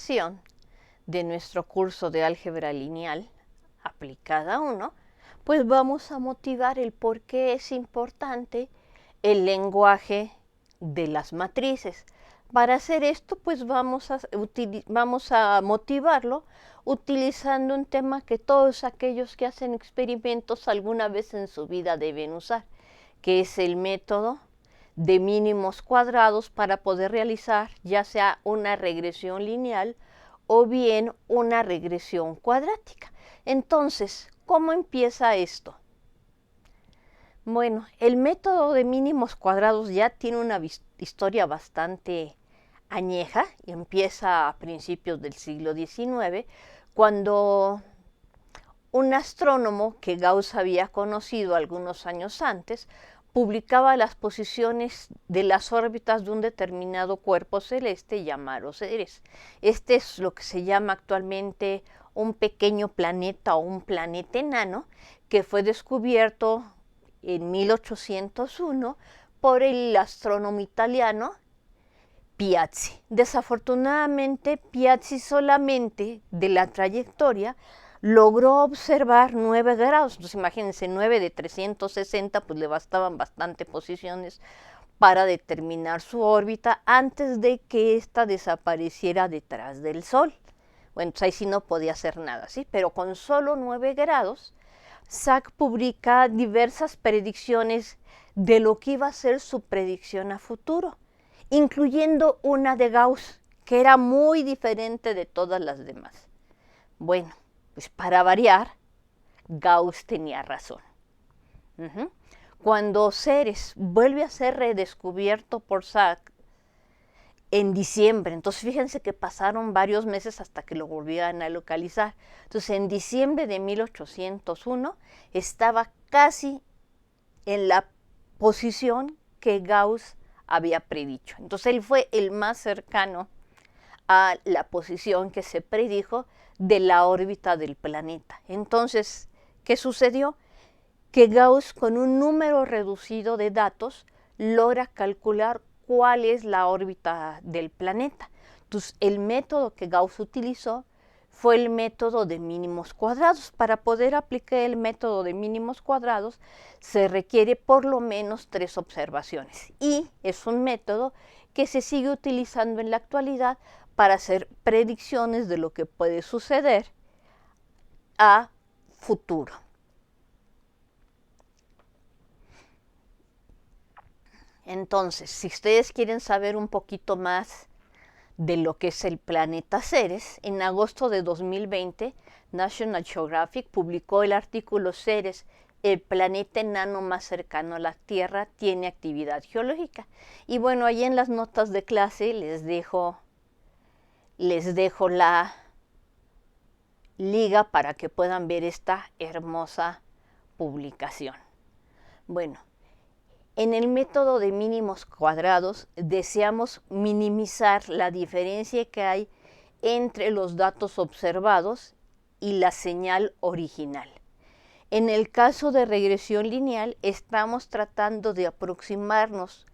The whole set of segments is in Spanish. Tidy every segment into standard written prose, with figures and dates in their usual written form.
ocasión de nuestro curso de álgebra lineal aplicada 1, pues vamos a motivar el por qué es importante el lenguaje de las matrices. Para hacer esto, pues vamos a motivarlo utilizando un tema que todos aquellos que hacen experimentos alguna vez en su vida deben usar, que es el método de mínimos cuadrados para poder realizar ya sea una regresión lineal o bien una regresión cuadrática. Entonces, ¿cómo empieza esto? Bueno, el método de mínimos cuadrados ya tiene una historia bastante añeja y empieza a principios del siglo XIX, cuando un astrónomo que Gauss había conocido algunos años antes publicaba las posiciones de las órbitas de un determinado cuerpo celeste llamado Ceres. Este es lo que se llama actualmente un pequeño planeta o un planeta enano que fue descubierto en 1801 por el astrónomo italiano Piazzi. Desafortunadamente, Piazzi solamente de la trayectoria logró observar 9 grados. Entonces, imagínense, 9 de 360, pues le bastaban bastante posiciones para determinar su órbita antes de que ésta desapareciera detrás del Sol. Bueno, pues ahí sí no podía hacer nada, ¿sí? Pero con solo 9 grados, Sachs publica diversas predicciones de lo que iba a ser su predicción a futuro, incluyendo una de Gauss, que era muy diferente de todas las demás. Bueno, pues para variar, Gauss tenía razón. Cuando Ceres vuelve a ser redescubierto por Sachs en diciembre, entonces fíjense que pasaron varios meses hasta que lo volvieran a localizar. Entonces en diciembre de 1801 estaba casi en la posición que Gauss había predicho. Entonces él fue el más cercano a la posición que se predijo de la órbita del planeta. Entonces, ¿qué sucedió? Que Gauss, con un número reducido de datos, logra calcular cuál es la órbita del planeta. Entonces, el método que Gauss utilizó fue el método de mínimos cuadrados. Para poder aplicar el método de mínimos cuadrados se requiere por lo menos 3 observaciones y es un método que se sigue utilizando en la actualidad para hacer predicciones de lo que puede suceder a futuro. Entonces, si ustedes quieren saber un poquito más de lo que es el planeta Ceres, en agosto de 2020, National Geographic publicó el artículo Ceres, el planeta enano más cercano a la Tierra tiene actividad geológica. Y bueno, ahí en las notas de clase les dejo la liga para que puedan ver esta hermosa publicación. Bueno, en el método de mínimos cuadrados deseamos minimizar la diferencia que hay entre los datos observados y la señal original. En el caso de regresión lineal estamos tratando de aproximarnos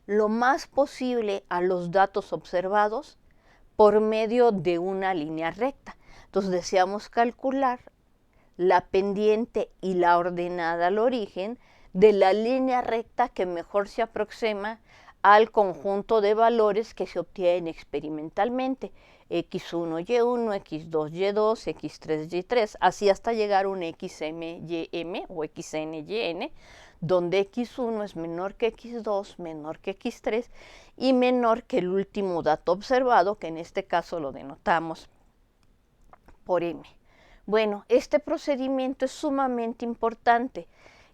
lo más posible a los datos observados por medio de una línea recta. Entonces deseamos calcular la pendiente y la ordenada al origen de la línea recta que mejor se aproxima al conjunto de valores que se obtienen experimentalmente, x1, y1, x2, y2, x3, y3, así hasta llegar a un xm, ym o xn, yn, donde x1 es menor que x2, menor que x3 y menor que el último dato observado, que en este caso lo denotamos por m. Bueno, este procedimiento es sumamente importante,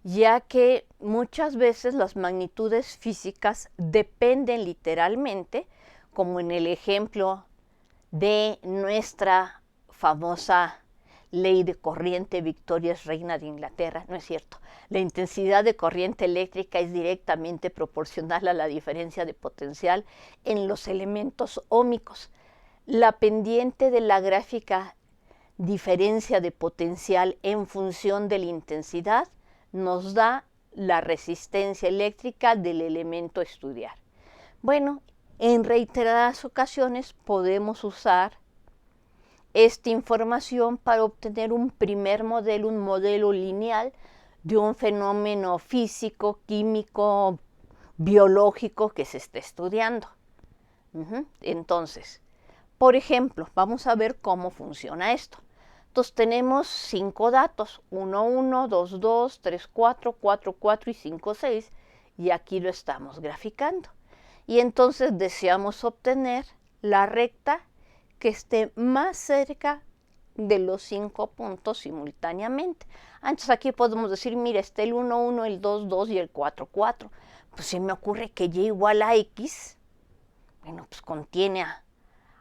ya que muchas veces las magnitudes físicas dependen literalmente, como en el ejemplo de nuestra famosa ley de corriente, Victoria es reina de Inglaterra. No es cierto. La intensidad de corriente eléctrica es directamente proporcional a la diferencia de potencial en los elementos óhmicos. La pendiente de la gráfica diferencia de potencial en función de la intensidad nos da la resistencia eléctrica del elemento a estudiar. Bueno, en reiteradas ocasiones podemos usar esta información para obtener un primer modelo, un modelo lineal de un fenómeno físico, químico, biológico que se esté estudiando. Entonces, por ejemplo, vamos a ver cómo funciona esto. Entonces tenemos 5 datos, 1, 1, 2, 2, 3, 4, 4, 4 y 5, 6, y aquí lo estamos graficando. Y entonces deseamos obtener la recta que esté más cerca de los 5 puntos simultáneamente. Entonces aquí podemos decir, mira, está el 1, 1, el 2, 2 y el 4, 4. Pues se me ocurre que y igual a x, bueno, pues contiene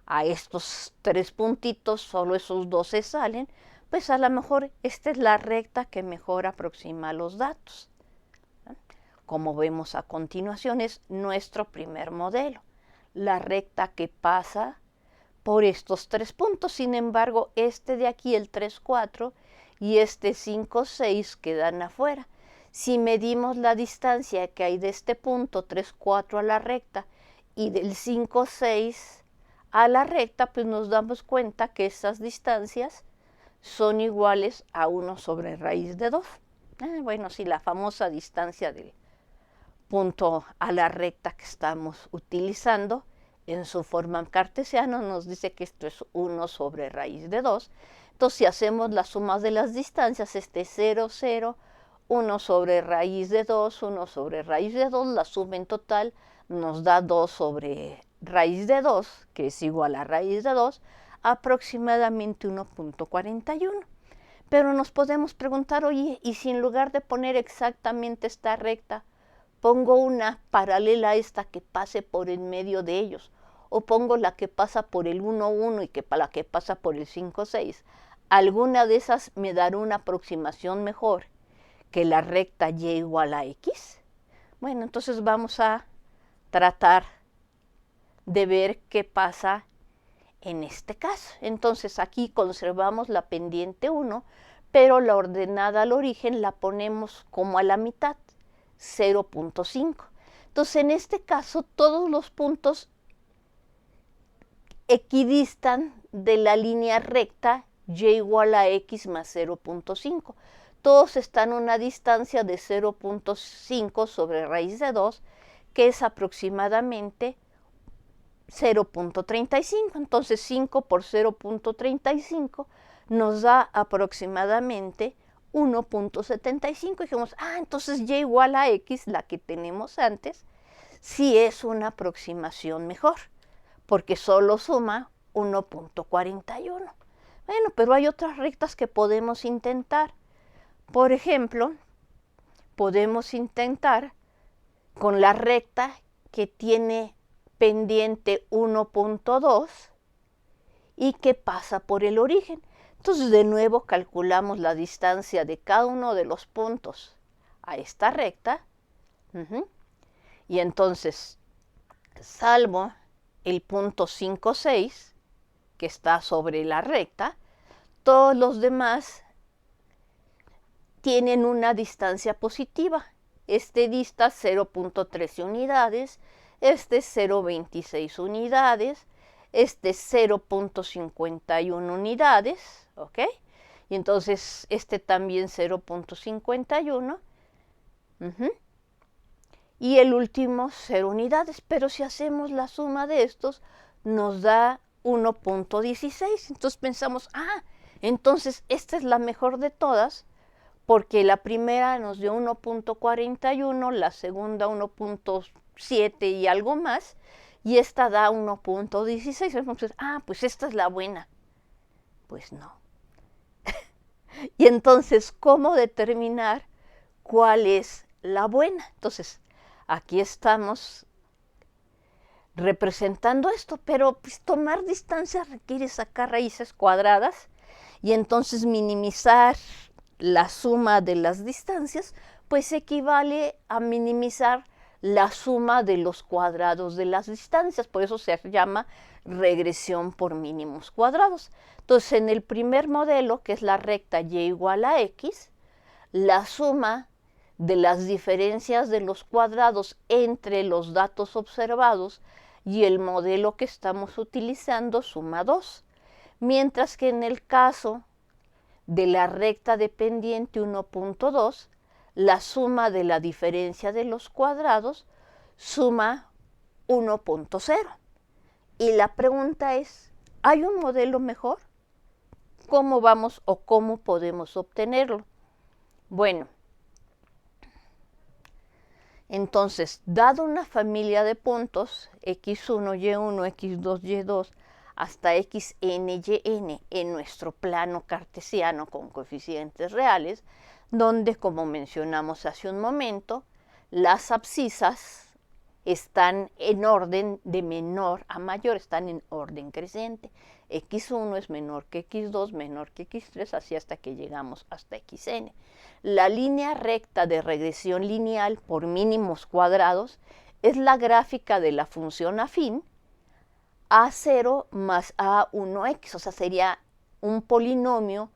a estos 3 puntitos, solo esos 2 se salen, pues a lo mejor esta es la recta que mejor aproxima los datos. Como vemos a continuación, es nuestro primer modelo, la recta que pasa por estos 3 puntos. Sin embargo, este de aquí, el 3, 4, y este 5, 6 quedan afuera. Si medimos la distancia que hay de este punto 3, 4 a la recta y del 5, 6 a la recta, pues nos damos cuenta que esas distancias son iguales a 1 sobre raíz de 2. Bueno, sí, la famosa distancia del punto a la recta que estamos utilizando en su forma cartesiana nos dice que esto es 1 sobre raíz de 2. Entonces, si hacemos la suma de las distancias, este es 0, 0, 1 sobre raíz de 2, 1 sobre raíz de 2, la suma en total nos da 2 sobre raíz de 2, que es igual a raíz de 2, aproximadamente 1.41. Pero nos podemos preguntar, oye, ¿y si en lugar de poner exactamente esta recta, pongo una paralela a esta que pase por en medio de ellos? O pongo la que pasa por el 1, 1 y la que pasa por el 5, 6. ¿Alguna de esas me dará una aproximación mejor que la recta y igual a x? Bueno, entonces vamos a tratar de ver qué pasa en este caso. Entonces aquí conservamos la pendiente 1, pero la ordenada al origen la ponemos como a la mitad, 0.5. Entonces en este caso todos los puntos equidistan de la línea recta y igual a x más 0.5. Todos están a una distancia de 0.5 sobre raíz de 2, que es aproximadamente 0.35. Entonces 5 por 0.35 nos da aproximadamente 1.75. Dijimos, entonces y igual a x, la que tenemos antes, sí es una aproximación mejor, porque solo suma 1.41. Bueno, pero hay otras rectas que podemos intentar. Por ejemplo, podemos intentar con la recta que tiene pendiente 1.2 y que pasa por el origen. Entonces, de nuevo calculamos la distancia de cada uno de los puntos a esta recta. Y entonces, salvo el punto 5, 6, que está sobre la recta, todos los demás tienen una distancia positiva. Este dista 0.13 unidades, este 0.26 unidades, este 0.51 unidades, ¿ok? Y entonces este también 0.51. Y el último 0 unidades, pero si hacemos la suma de estos nos da 1.16. Entonces pensamos, entonces esta es la mejor de todas, porque la primera nos dio 1.41, la segunda 1.7 y algo más, y esta da 1.16. Entonces, pues esta es la buena. Pues no. Y entonces, ¿cómo determinar cuál es la buena? Entonces, aquí estamos representando esto, pero pues, tomar distancia requiere sacar raíces cuadradas y entonces minimizar la suma de las distancias, pues equivale a minimizar la suma de los cuadrados de las distancias. Por eso se llama regresión por mínimos cuadrados. Entonces, en el primer modelo, que es la recta y igual a x, la suma de las diferencias de los cuadrados entre los datos observados y el modelo que estamos utilizando suma 2. mientras que en el caso de la recta dependiente 1.2, la suma de la diferencia de los cuadrados suma 1.0. Y la pregunta es, ¿hay un modelo mejor? ¿Cómo vamos o cómo podemos obtenerlo? Bueno, entonces, dado una familia de puntos, x1, y1, x2, y2, hasta xn, yn, en nuestro plano cartesiano con coeficientes reales, donde, como mencionamos hace un momento, las abscisas están en orden de menor a mayor, están en orden creciente. x1 es menor que x2, menor que x3, así hasta que llegamos hasta xn. La línea recta de regresión lineal por mínimos cuadrados es la gráfica de la función afín a0 más a1x, o sea, sería un polinomio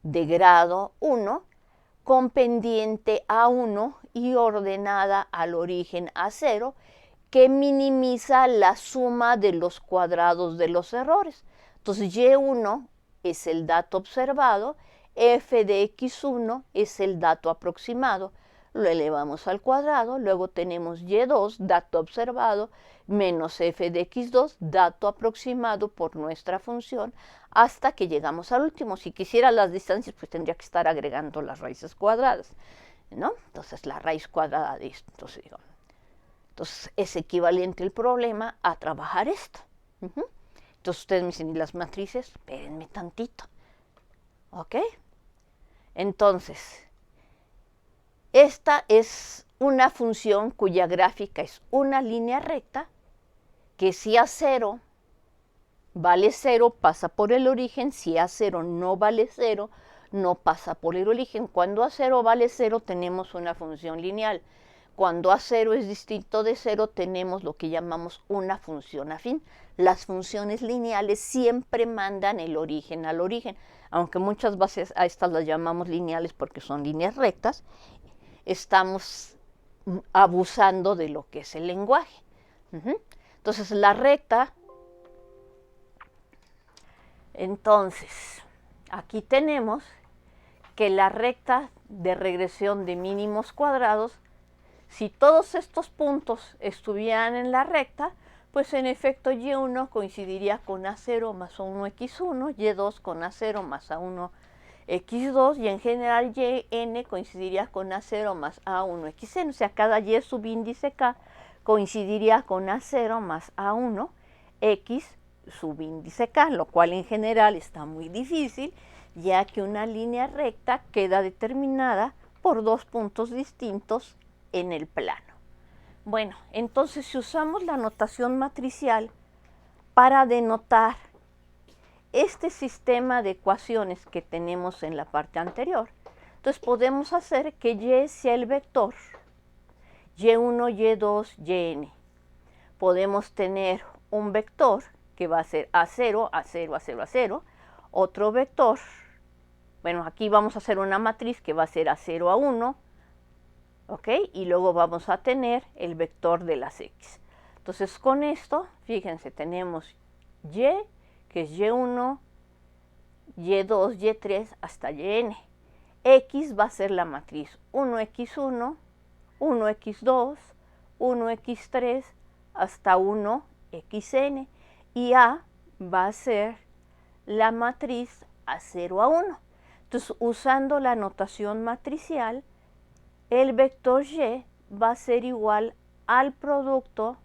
de grado 1 con pendiente a1 y ordenada al origen a0, que minimiza la suma de los cuadrados de los errores. Entonces, y1 es el dato observado, f de x1 es el dato aproximado. Lo elevamos al cuadrado, luego tenemos y2, dato observado, menos f de x2, dato aproximado por nuestra función, hasta que llegamos al último. Si quisiera las distancias, pues tendría que estar agregando las raíces cuadradas, ¿no? Entonces, la raíz cuadrada de esto, entonces es equivalente el problema a trabajar esto. Entonces, ustedes me dicen, ¿y las matrices? Espérenme tantito. ¿Ok? Entonces, esta es una función cuya gráfica es una línea recta, que si A0 vale 0, pasa por el origen. Si A0 no vale 0, no pasa por el origen. Cuando A0 vale 0, tenemos una función lineal. Cuando A0 es distinto de 0, tenemos lo que llamamos una función afín. Las funciones lineales siempre mandan el origen al origen, aunque muchas veces a estas las llamamos lineales porque son líneas rectas. Estamos abusando de lo que es el lenguaje. Entonces, la recta, entonces, aquí tenemos que la recta de regresión de mínimos cuadrados, si todos estos puntos estuvieran en la recta, pues en efecto y1 coincidiría con a0 más a1x1, y2 con a0 más a1x2, y en general yn coincidiría con a0 más a1xn, o sea, cada y subíndice k coincidiría con a0 más a1x subíndice k, lo cual en general está muy difícil, ya que una línea recta queda determinada por dos puntos distintos en el plano. Bueno, entonces si usamos la notación matricial para denotar este sistema de ecuaciones que tenemos en la parte anterior, entonces podemos hacer que y sea el vector y1, y2, yn. Podemos tener un vector que va a ser a0, a0, a0, a0, otro vector, bueno, aquí vamos a hacer una matriz que va a ser a0, a1, ¿ok? Y luego vamos a tener el vector de las x. Entonces, con esto, fíjense, tenemos y, que es y1, y2, y3, hasta yn. X va a ser la matriz 1x1, 1x2, 1x3, hasta 1xn. Y A va a ser la matriz a0, a1. Entonces, usando la notación matricial, el vector y va a ser igual al producto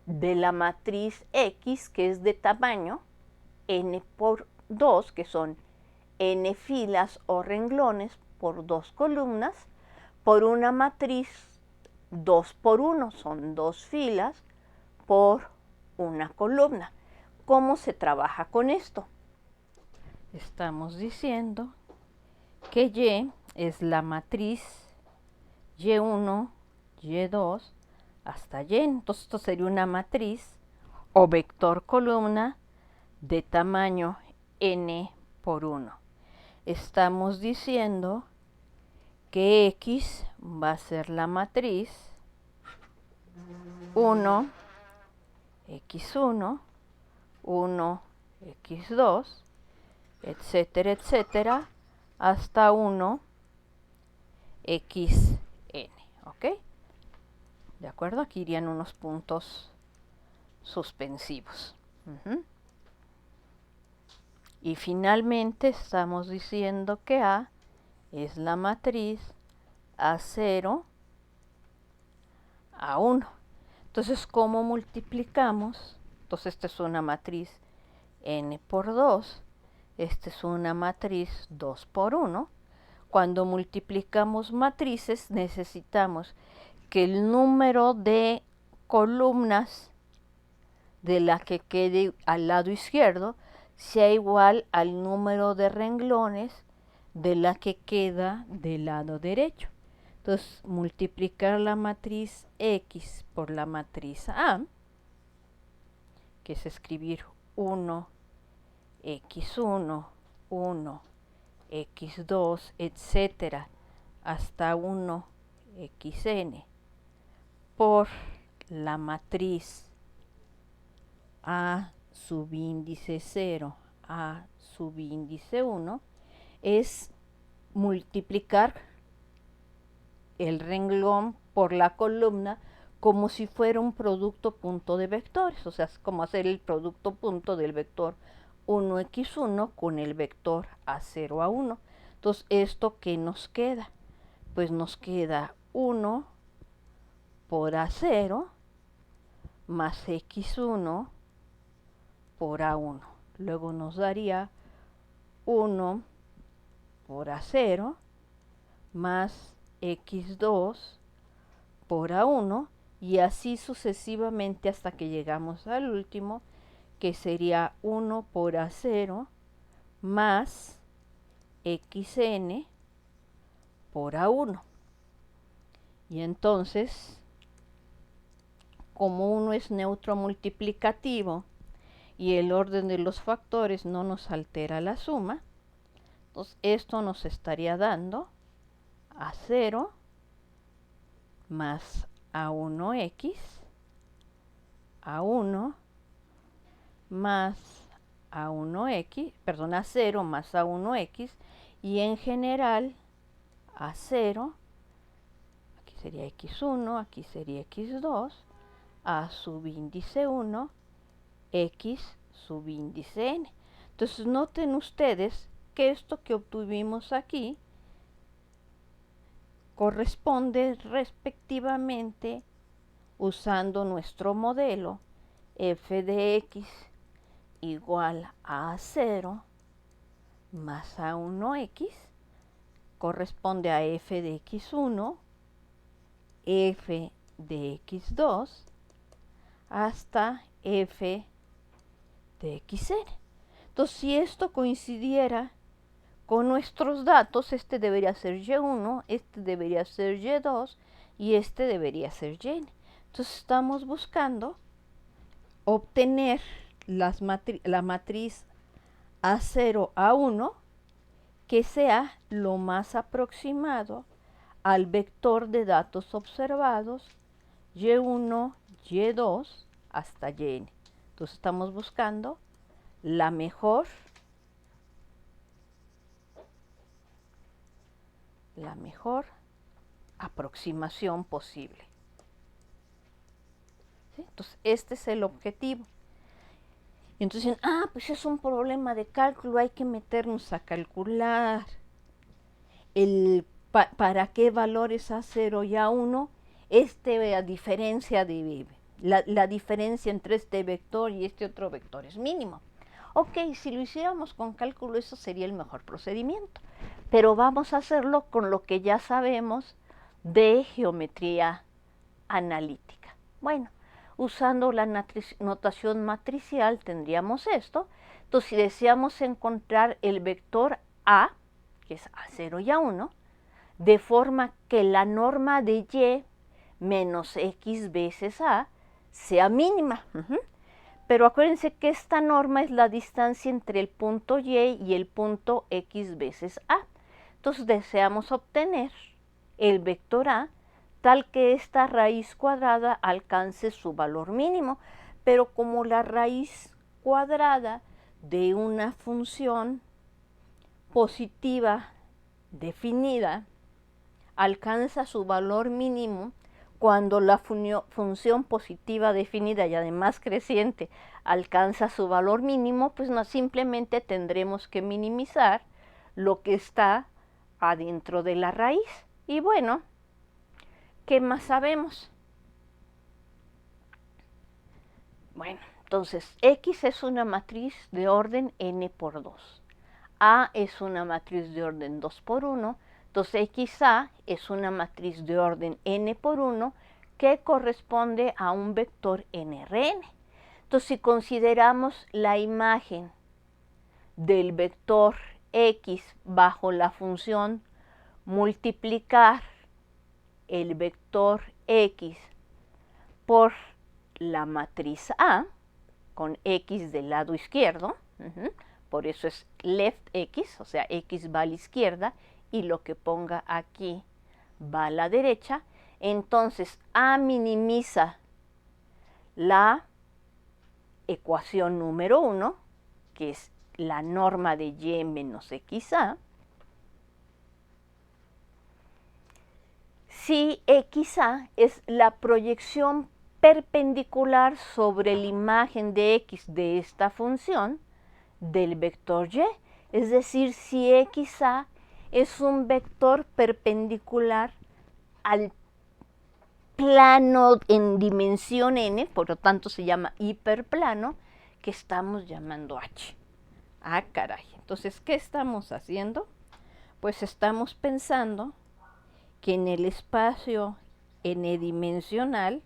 de la matriz x, que es de tamaño n por 2, que son n filas o renglones por 2 columnas, por una matriz 2 por 1, son 2 filas por una columna. ¿Cómo se trabaja con esto? Estamos diciendo que y es la matriz y1, y2, hasta y. Entonces, esto sería una matriz o vector columna de tamaño n por 1. Estamos diciendo que x va a ser la matriz 1, x1, 1, x2, etcétera, etcétera, hasta 1 xn, ¿ok? ¿De acuerdo? Aquí irían unos puntos suspensivos. Y finalmente estamos diciendo que A es la matriz A0, A1. Entonces, ¿cómo multiplicamos? Entonces, esta es una matriz n por 2. Esta es una matriz 2 por 1. Cuando multiplicamos matrices, necesitamos que el número de columnas de la que quede al lado izquierdo sea igual al número de renglones de la que queda del lado derecho. Entonces, multiplicar la matriz X por la matriz A, que es escribir 1, X1, 1, X2, etcétera, hasta 1, Xn, por la matriz A subíndice 0, A subíndice 1, es multiplicar el renglón por la columna como si fuera un producto punto de vectores, o sea, es como hacer el producto punto del vector 1x1 con el vector a0, a1. Entonces, ¿esto qué nos queda? Pues nos queda 1 por a0 más x1 por a1. Luego nos daría 1 por a0 más x2 por a1 y así sucesivamente hasta que llegamos al último, que sería 1 por a0 más xn por a1. Y entonces, como uno es neutro multiplicativo y el orden de los factores no nos altera la suma, entonces esto nos estaría dando a0 más a1x, a1 más a1x, perdón, a0 más a1x, y en general a0, aquí sería x1, aquí sería x2, a subíndice 1, x subíndice n. Entonces noten ustedes que esto que obtuvimos aquí corresponde respectivamente, usando nuestro modelo, f de x igual a 0 más a1x, corresponde a f de x1, f de x2, hasta f de xn. Entonces, si esto coincidiera con nuestros datos, este debería ser y1, este debería ser y2 y este debería ser yn. Entonces, estamos buscando obtener la matriz A0, A1 que sea lo más aproximado al vector de datos observados y1, y2 hasta yn. Entonces estamos buscando la mejor aproximación posible. ¿Sí? Entonces este es el objetivo. Y entonces dicen, pues es un problema de cálculo, hay que meternos a calcular para qué valores A0 y A1, a diferencia de la diferencia entre este vector y este otro vector es mínimo. Ok, si lo hiciéramos con cálculo, eso sería el mejor procedimiento, pero vamos a hacerlo con lo que ya sabemos de geometría analítica. Bueno, usando la notación matricial tendríamos esto. Entonces, si deseamos encontrar el vector A, que es A0 y A1, de forma que la norma de Y menos X veces A sea mínima. Pero acuérdense que esta norma es la distancia entre el punto Y el punto X veces A. Entonces deseamos obtener el vector A tal que esta raíz cuadrada alcance su valor mínimo, pero como la raíz cuadrada de una función positiva definida alcanza su valor mínimo cuando la función positiva definida y además creciente alcanza su valor mínimo, pues no, simplemente tendremos que minimizar lo que está adentro de la raíz. Y bueno, ¿qué más sabemos? Bueno, entonces X es una matriz de orden n por 2. A es una matriz de orden 2 por 1. Entonces XA es una matriz de orden n por 1 que corresponde a un vector nRn. Entonces, si consideramos la imagen del vector X bajo la función multiplicar el vector X por la matriz A, con X del lado izquierdo, por eso es left X, o sea, X va a la izquierda, y lo que ponga aquí va a la derecha. Entonces, A minimiza la ecuación número 1, que es la norma de Y menos XA, si XA es la proyección perpendicular sobre la imagen de X de esta función del vector Y. Es decir, si XA es un vector perpendicular al plano en dimensión n, por lo tanto se llama hiperplano, que estamos llamando H. Ah, caray. Entonces, ¿qué estamos haciendo? Pues estamos pensando que en el espacio n-dimensional,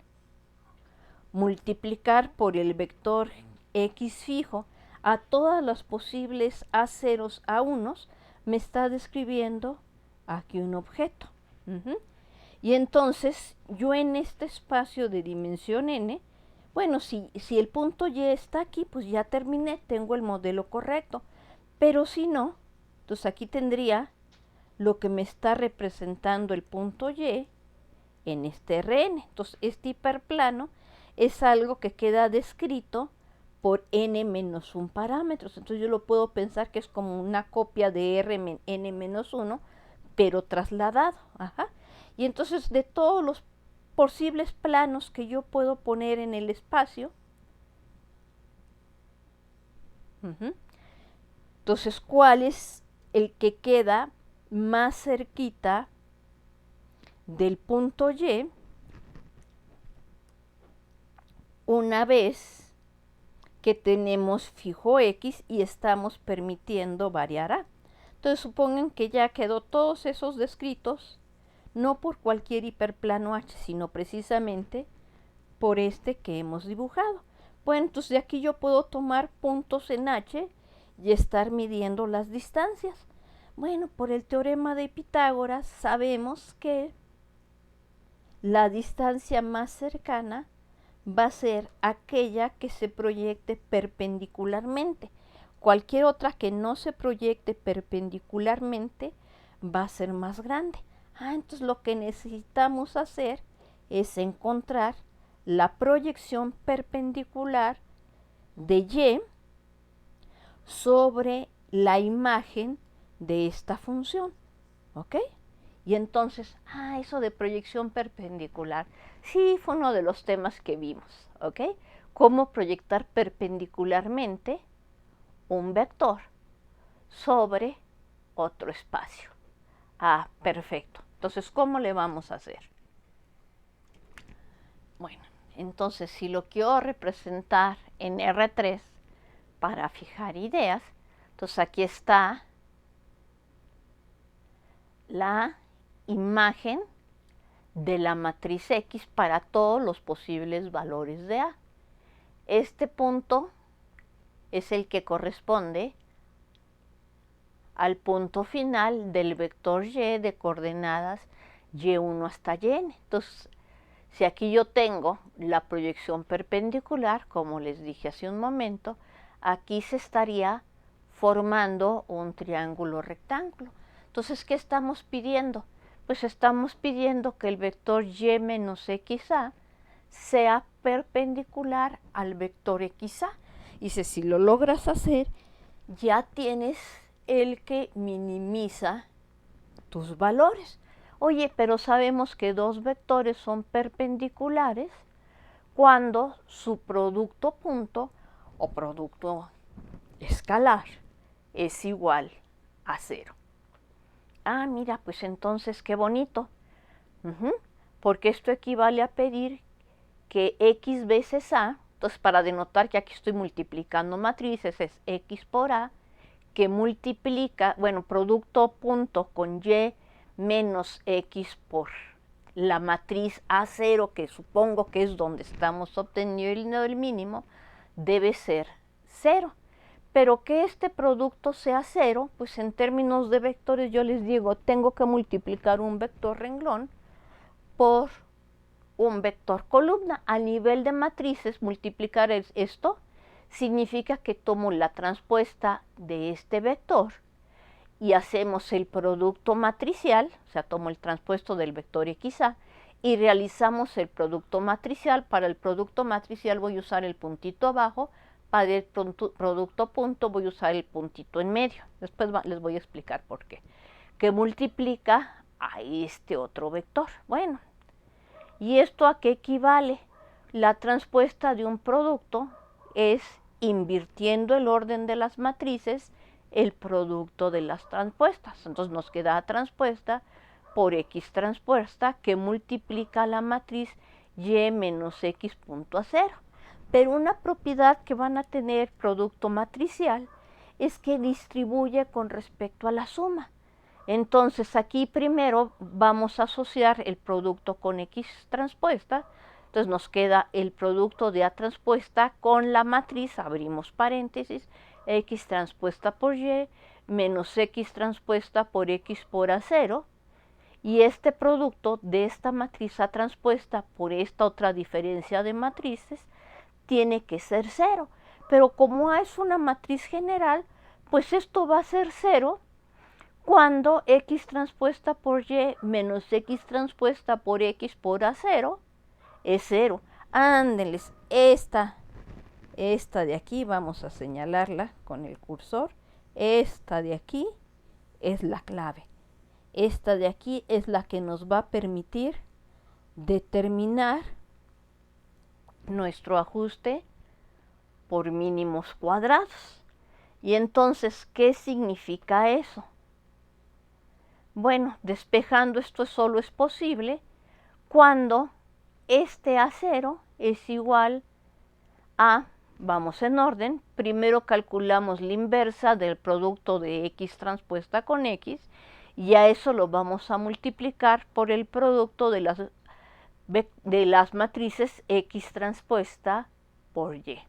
multiplicar por el vector X fijo a todas las posibles A0, A1, me está describiendo aquí un objeto. Y entonces, yo en este espacio de dimensión n, bueno, si el punto Y está aquí, pues ya terminé, tengo el modelo correcto. Pero si no, entonces aquí tendría lo que me está representando el punto Y en este Rn. Entonces, este hiperplano es algo que queda descrito por n menos 1 parámetros. Entonces, yo lo puedo pensar que es como una copia de n menos 1, pero trasladado. Y entonces, de todos los posibles planos que yo puedo poner en el espacio, entonces, ¿cuál es el que queda más cerquita del punto Y una vez que tenemos fijo X y estamos permitiendo variar A? Entonces, supongan que ya quedó todos esos descritos, no por cualquier hiperplano H, sino precisamente por este que hemos dibujado. Bueno, entonces de aquí yo puedo tomar puntos en H y estar midiendo las distancias. Bueno, por el teorema de Pitágoras sabemos que la distancia más cercana va a ser aquella que se proyecte perpendicularmente. Cualquier otra que no se proyecte perpendicularmente va a ser más grande. Entonces lo que necesitamos hacer es encontrar la proyección perpendicular de Y sobre la imagen de esta función, ¿ok? Y entonces, eso de proyección perpendicular, sí fue uno de los temas que vimos, ¿ok? Cómo proyectar perpendicularmente un vector sobre otro espacio. Perfecto. Entonces, ¿cómo le vamos a hacer? Bueno, entonces, si lo quiero representar en R3 para fijar ideas, entonces aquí está la imagen de la matriz X para todos los posibles valores de A. Este punto es el que corresponde al punto final del vector Y de coordenadas Y1 hasta Yn. Entonces, si aquí yo tengo la proyección perpendicular, como les dije hace un momento, aquí se estaría formando un triángulo rectángulo. Entonces, ¿qué estamos pidiendo? Pues estamos pidiendo que el vector Y menos XA sea perpendicular al vector XA. Y si lo logras hacer, ya tienes el que minimiza tus valores. Oye, pero sabemos que dos vectores son perpendiculares cuando su producto punto o producto escalar es igual a 0. Ah, mira, pues entonces qué bonito. Porque esto equivale a pedir que x veces a, entonces para denotar que aquí estoy multiplicando matrices, es x por a, que multiplica, bueno, producto punto con y menos x por la matriz A0, que supongo que es donde estamos obteniendo el mínimo, debe ser 0. Pero que este producto sea 0, pues en términos de vectores yo les digo, tengo que multiplicar un vector renglón por un vector columna. A nivel de matrices, multiplicar esto significa que tomo la transpuesta de este vector y hacemos el producto matricial, o sea, tomo el transpuesto del vector XA y realizamos el producto matricial. Para el producto matricial voy a usar el puntito abajo, para el producto punto voy a usar el puntito en medio. Después les voy a explicar por qué. Que multiplica a este otro vector. Bueno, ¿y esto a qué equivale? La transpuesta de un producto es, invirtiendo el orden de las matrices, el producto de las transpuestas. Entonces nos queda transpuesta por x transpuesta que multiplica la matriz y menos x punto a 0. Pero una propiedad que van a tener producto matricial es que distribuye con respecto a la suma. Entonces aquí primero vamos a asociar el producto con x transpuesta. Entonces nos queda el producto de a transpuesta con la matriz, abrimos paréntesis, x transpuesta por y menos x transpuesta por x por a0. Y este producto de esta matriz a transpuesta por esta otra diferencia de matrices tiene que ser 0. Pero como A es una matriz general, pues esto va a ser 0 cuando x transpuesta por y menos x transpuesta por x por a0 es 0. Ándenles, esta de aquí, vamos a señalarla con el cursor. Esta de aquí es la clave. Esta de aquí es la que nos va a permitir determinar nuestro ajuste por mínimos cuadrados. Y entonces, ¿qué significa eso? Bueno, despejando esto solo es posible cuando este A0 es igual a, vamos en orden, primero calculamos la inversa del producto de x transpuesta con x y a eso lo vamos a multiplicar por el producto de las matrices x transpuesta por y.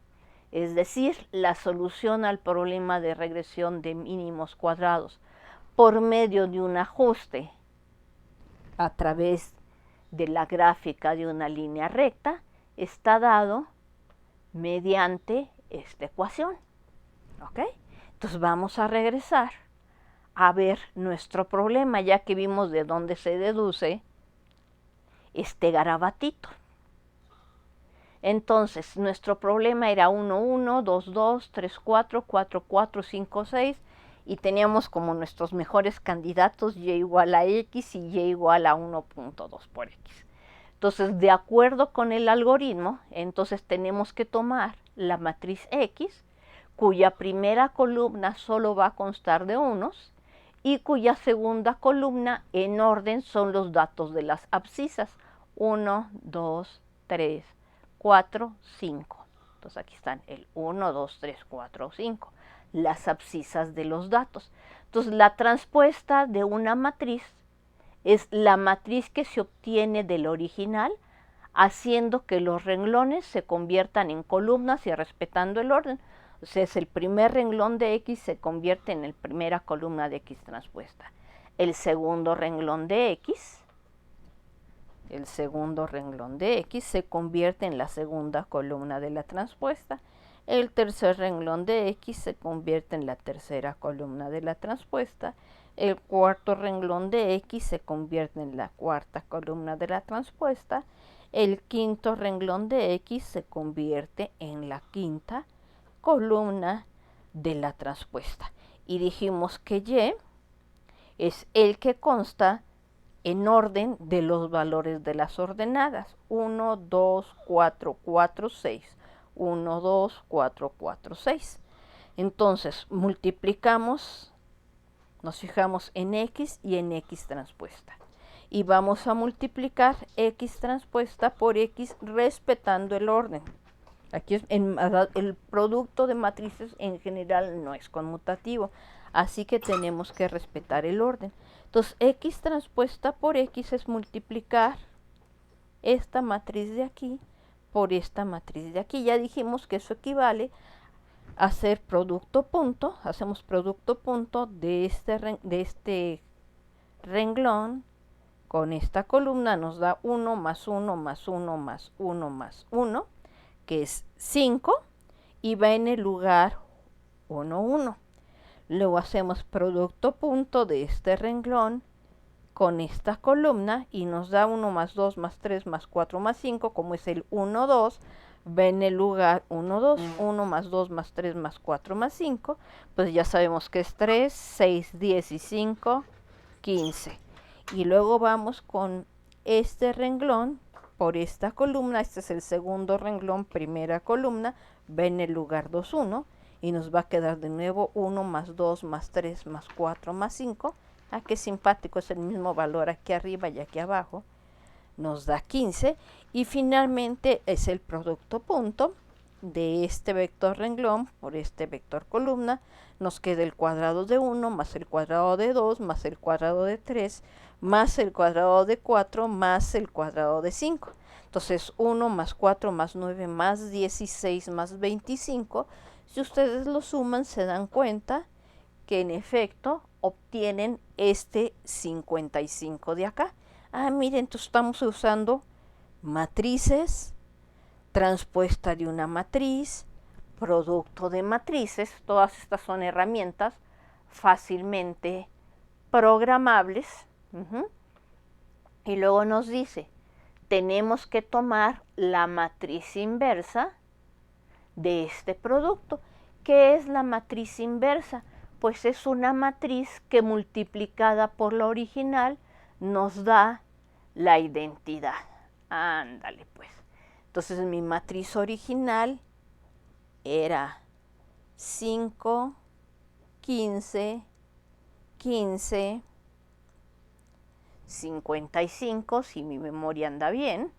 Es decir, la solución al problema de regresión de mínimos cuadrados por medio de un ajuste a través de la gráfica de una línea recta está dado mediante esta ecuación. ¿Ok? Entonces vamos a regresar a ver nuestro problema, ya que vimos de dónde se deduce este garabatito. Entonces, nuestro problema era 1, 1, 2, 2, 3, 4, 4, 4, 5, 6, y teníamos como nuestros mejores candidatos y igual a x y y igual a 1.2 por x. Entonces, de acuerdo con el algoritmo, entonces tenemos que tomar la matriz x, cuya primera columna solo va a constar de unos, y cuya segunda columna en orden son los datos de las abscisas, 1, 2, 3, 4, 5. Entonces aquí están el 1, 2, 3, 4, 5, las abscisas de los datos. Entonces la transpuesta de una matriz es la matriz que se obtiene del original, haciendo que los renglones se conviertan en columnas y respetando el orden. O sea, es el primer renglón de x se convierte en la primera columna de x transpuesta. El segundo renglón de x se convierte en la segunda columna de la transpuesta. El tercer renglón de x se convierte en la tercera columna de la transpuesta. El cuarto renglón de x se convierte en la cuarta columna de la transpuesta. El quinto renglón de x se convierte en la quinta columna de la transpuesta. y dijimos que Y es el que consta en orden de los valores de las ordenadas. 1, 2, 4, 4, 6. 1, 2, 4, 4, 6. Entonces, multiplicamos, nos fijamos en X y en X transpuesta. Y vamos a multiplicar X transpuesta por X respetando el orden. Aquí el producto de matrices en general no es conmutativo, así que tenemos que respetar el orden. Entonces, X transpuesta por X es multiplicar esta matriz de aquí por esta matriz de aquí. Ya dijimos que eso equivale a hacer producto punto. Hacemos producto punto de este renglón con esta columna. Nos da 1 más 1 más 1 más 1 más 1, que es 5, y va en el lugar 1, 1. Luego hacemos producto punto de este renglón con esta columna y nos da 1 más 2 más 3 más 4 más 5, como es el 1, 2, va en el lugar 1, 2, 1 más 2 más 3 más 4 más 5, pues ya sabemos que es 3, 6, 10 y 5, 15. Y luego vamos con este renglón por esta columna, este es el segundo renglón, primera columna, va en el lugar 2, 1, y nos va a quedar de nuevo 1 más 2 más 3 más 4 más 5. Ah, qué simpático, es el mismo valor aquí arriba y aquí abajo. Nos da 15. Y finalmente es el producto punto de este vector renglón por este vector columna. Nos queda el cuadrado de 1 más el cuadrado de 2 más el cuadrado de 3 más el cuadrado de 4 más el cuadrado de 5. Entonces 1 más 4 más 9 más 16 más 25. Si ustedes lo suman, se dan cuenta que en efecto obtienen este 55 de acá. Ah, miren, entonces estamos usando matrices, transpuesta de una matriz, producto de matrices. Todas estas son herramientas fácilmente programables. Y luego nos dice, tenemos que tomar la matriz inversa de este producto. ¿Qué es la matriz inversa? Pues es una matriz que multiplicada por la original nos da la identidad. Ándale pues. Entonces mi matriz original era 5, 15, 15, 55, si mi memoria anda bien.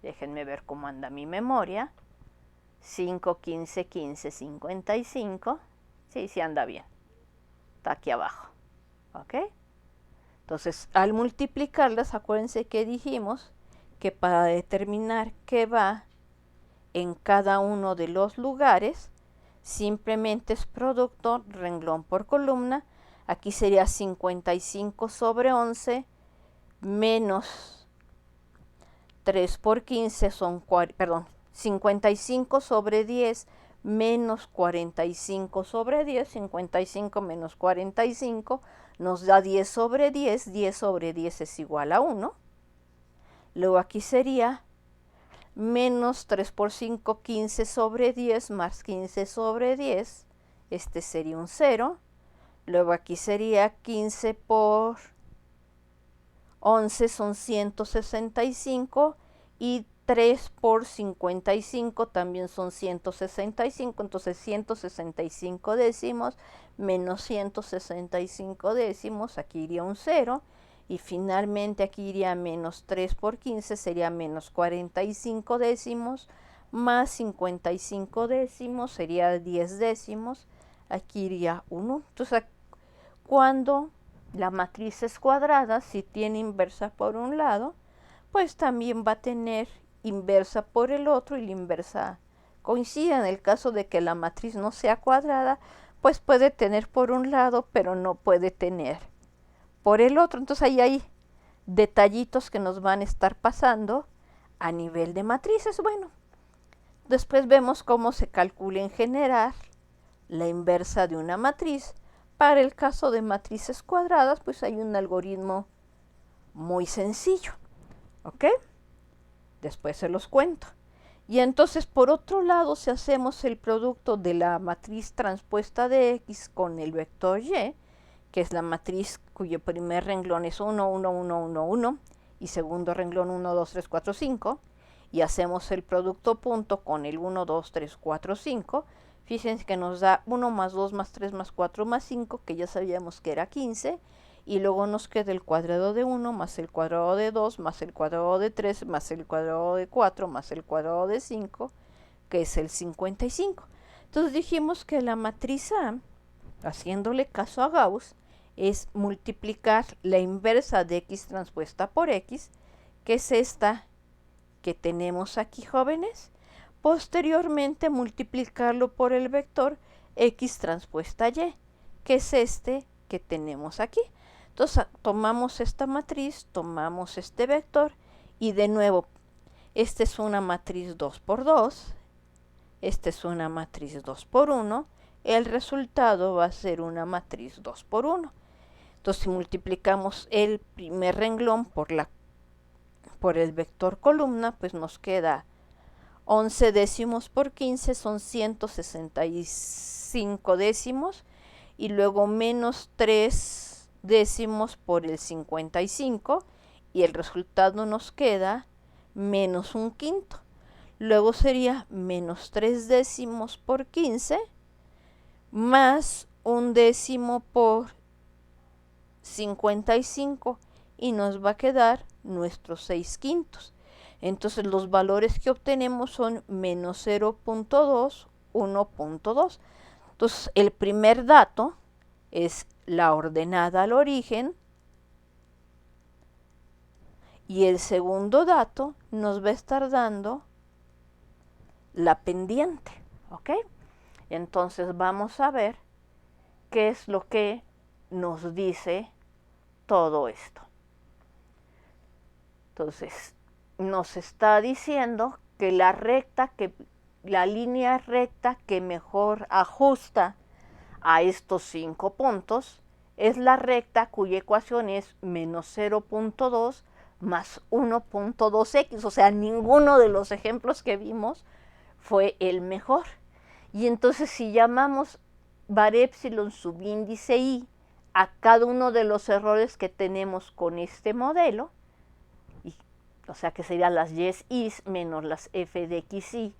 Déjenme ver cómo anda mi memoria. 5, 15, 15, 55. Sí anda bien. Está aquí abajo. ¿Ok? Entonces, al multiplicarlas, acuérdense que dijimos que para determinar qué va en cada uno de los lugares, simplemente es producto renglón por columna. Aquí sería 55 sobre 11 menos 3 por 15 son, 55 sobre 10 menos 45 sobre 10, 55 menos 45 nos da 10 sobre 10, 10 sobre 10 es igual a 1. Luego aquí sería menos 3 por 5, 15 sobre 10 más 15 sobre 10, este sería un 0. Luego aquí sería 15 por 11 son 165 y 3 por 55 también son 165, entonces 165 décimos menos 165 décimos, aquí iría un 0, y finalmente aquí iría menos 3 por 15, sería menos 45 décimos, más 55 décimos, sería 10 décimos, aquí iría 1. Entonces, cuando la matriz es cuadrada, si tiene inversa por un lado, pues también va a tener inversa por el otro, y la inversa coincide. En el caso de que la matriz no sea cuadrada, pues puede tener por un lado, pero no puede tener por el otro. Entonces ahí hay detallitos que nos van a estar pasando a nivel de matrices. Bueno, después vemos cómo se calcula en general la inversa de una matriz. Para el caso de matrices cuadradas, pues hay un algoritmo muy sencillo. ¿Ok? Después se los cuento. Y entonces, por otro lado, si hacemos el producto de la matriz transpuesta de X con el vector Y, que es la matriz cuyo primer renglón es 1, 1, 1, 1, 1, y segundo renglón 1, 2, 3, 4, 5, y hacemos el producto punto con el 1, 2, 3, 4, 5, fíjense que nos da 1 más 2 más 3 más 4 más 5, que ya sabíamos que era 15, y luego nos queda el cuadrado de 1 más el cuadrado de 2 más el cuadrado de 3 más el cuadrado de 4 más el cuadrado de 5, que es el 55. Entonces dijimos que la matriz A, haciéndole caso a Gauss, es multiplicar la inversa de X transpuesta por X, que es esta que tenemos aquí, jóvenes. Posteriormente multiplicarlo por el vector X transpuesta Y, que es este que tenemos aquí. Entonces tomamos esta matriz, tomamos este vector y de nuevo, esta es una matriz 2 por 2, esta es una matriz 2 por 1, el resultado va a ser una matriz 2 por 1. Entonces si multiplicamos el primer renglón por el vector columna, pues nos queda 11 décimos por 15 son 165 décimos, y luego menos 3 décimos por el 55, y el resultado nos queda menos un quinto. Luego sería menos 3 décimos por 15 más un décimo por 55, y nos va a quedar nuestros 6 quintos. Entonces los valores que obtenemos son menos 0.2, 1.2. Entonces el primer dato es la ordenada al origen, y el segundo dato nos va a estar dando la pendiente, ¿ok? Entonces vamos a ver qué es lo que nos dice todo esto. Entonces nos está diciendo que la línea recta que mejor ajusta a estos 5 puntos es la recta cuya ecuación es menos 0.2 más 1.2x, o sea, ninguno de los ejemplos que vimos fue el mejor. Y entonces si llamamos var epsilon subíndice i a cada uno de los errores que tenemos con este modelo, o sea que serían las yes is menos las f de x y,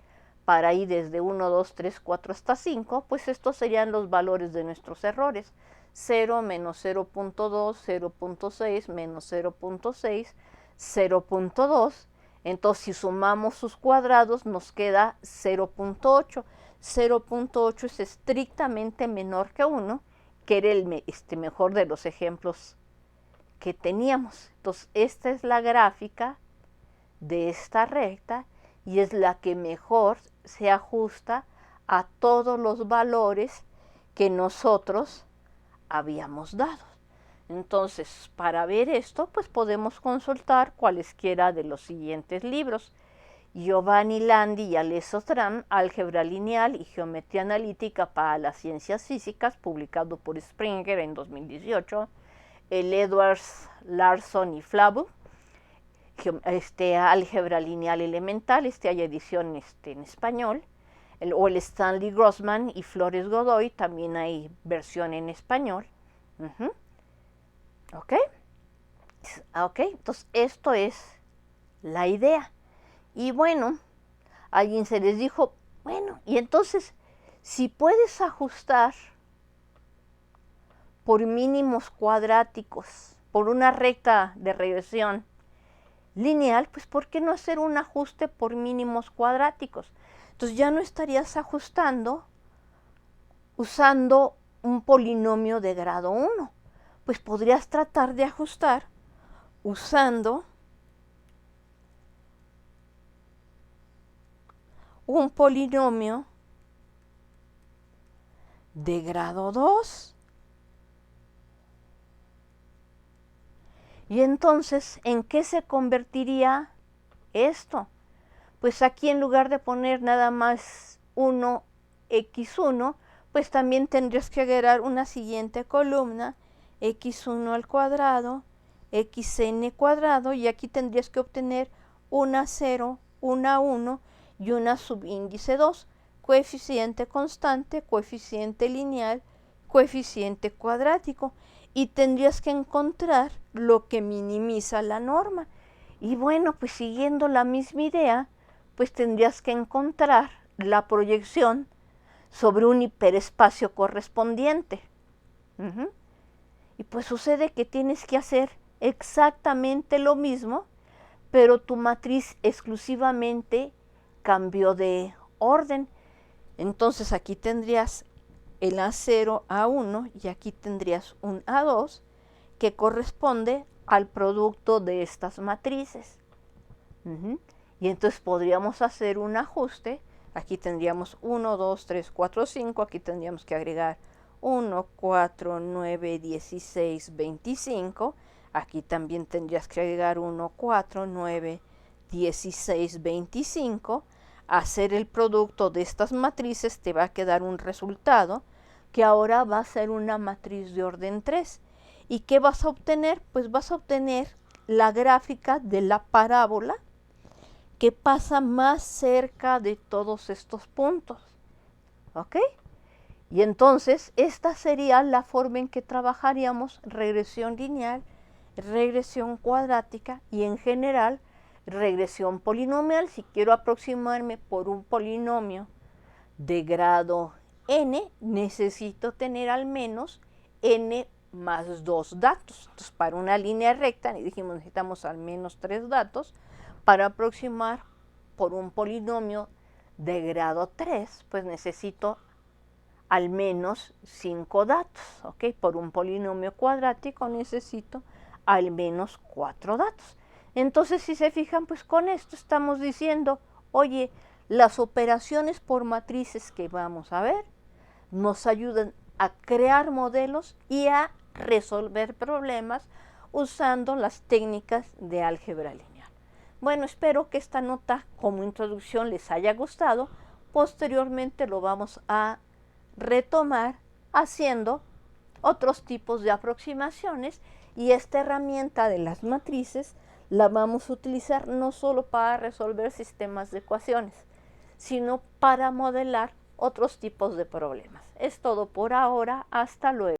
para ir desde 1, 2, 3, 4 hasta 5, pues estos serían los valores de nuestros errores. 0, menos 0.2, 0.6, menos 0.6, 0.2. Entonces, si sumamos sus cuadrados, nos queda 0.8. 0.8 es estrictamente menor que 1, que era el mejor de los ejemplos que teníamos. Entonces, esta es la gráfica de esta recta y es la que mejor se ajusta a todos los valores que nosotros habíamos dado. Entonces, para ver esto, pues podemos consultar cualesquiera de los siguientes libros: Giovanni Landi y Alessio Tram, Álgebra Lineal y Geometría Analítica para las Ciencias Físicas, publicado por Springer en 2018, el Edwards, Larson y Flavu, Álgebra Lineal Elemental, hay edición en español, o el Stanley Grossman y Flores Godoy, también hay versión en español. ¿Ok? Ok, entonces esto es la idea. Y bueno, alguien se les dijo, bueno, y entonces, si puedes ajustar por mínimos cuadráticos, por una recta de regresión lineal, pues ¿por qué no hacer un ajuste por mínimos cuadráticos? Entonces ya no estarías ajustando usando un polinomio de grado 1, pues podrías tratar de ajustar usando un polinomio de grado 2. Y entonces, ¿en qué se convertiría esto? Pues aquí, en lugar de poner nada más 1x1, pues también tendrías que agregar una siguiente columna, x1 al cuadrado, xn cuadrado, y aquí tendrías que obtener una 0, una 1, y una subíndice 2, coeficiente constante, coeficiente lineal, coeficiente cuadrático, y tendrías que encontrar lo que minimiza la norma. Y bueno, pues siguiendo la misma idea, pues tendrías que encontrar la proyección sobre un hiperespacio correspondiente. Y pues sucede que tienes que hacer exactamente lo mismo, pero tu matriz exclusivamente cambió de orden. Entonces aquí tendrías el A0, A1 y aquí tendrías un A2 que corresponde al producto de estas matrices. Y entonces podríamos hacer un ajuste. Aquí tendríamos 1, 2, 3, 4, 5. Aquí tendríamos que agregar 1, 4, 9, 16, 25. Aquí también tendrías que agregar 1, 4, 9, 16, 25. Hacer el producto de estas matrices te va a quedar un resultado que ahora va a ser una matriz de orden 3. ¿Y qué vas a obtener? Pues vas a obtener la gráfica de la parábola que pasa más cerca de todos estos puntos. ¿Ok? Y entonces esta sería la forma en que trabajaríamos regresión lineal, regresión cuadrática y en general regresión polinomial. Si quiero aproximarme por un polinomio de grado n, necesito tener al menos n más 2 datos. Entonces, para una línea recta, dijimos necesitamos al menos 3 datos. Para aproximar por un polinomio de grado 3, pues necesito al menos 5 datos, ¿ok? Por un polinomio cuadrático necesito al menos 4 datos. Entonces, si se fijan, pues con esto estamos diciendo, oye, las operaciones por matrices que vamos a ver nos ayudan a crear modelos y a resolver problemas usando las técnicas de álgebra lineal. Bueno, espero que esta nota como introducción les haya gustado. Posteriormente lo vamos a retomar haciendo otros tipos de aproximaciones y esta herramienta de las matrices la vamos a utilizar no solo para resolver sistemas de ecuaciones, sino para modelar otros tipos de problemas. Es todo por ahora, hasta luego.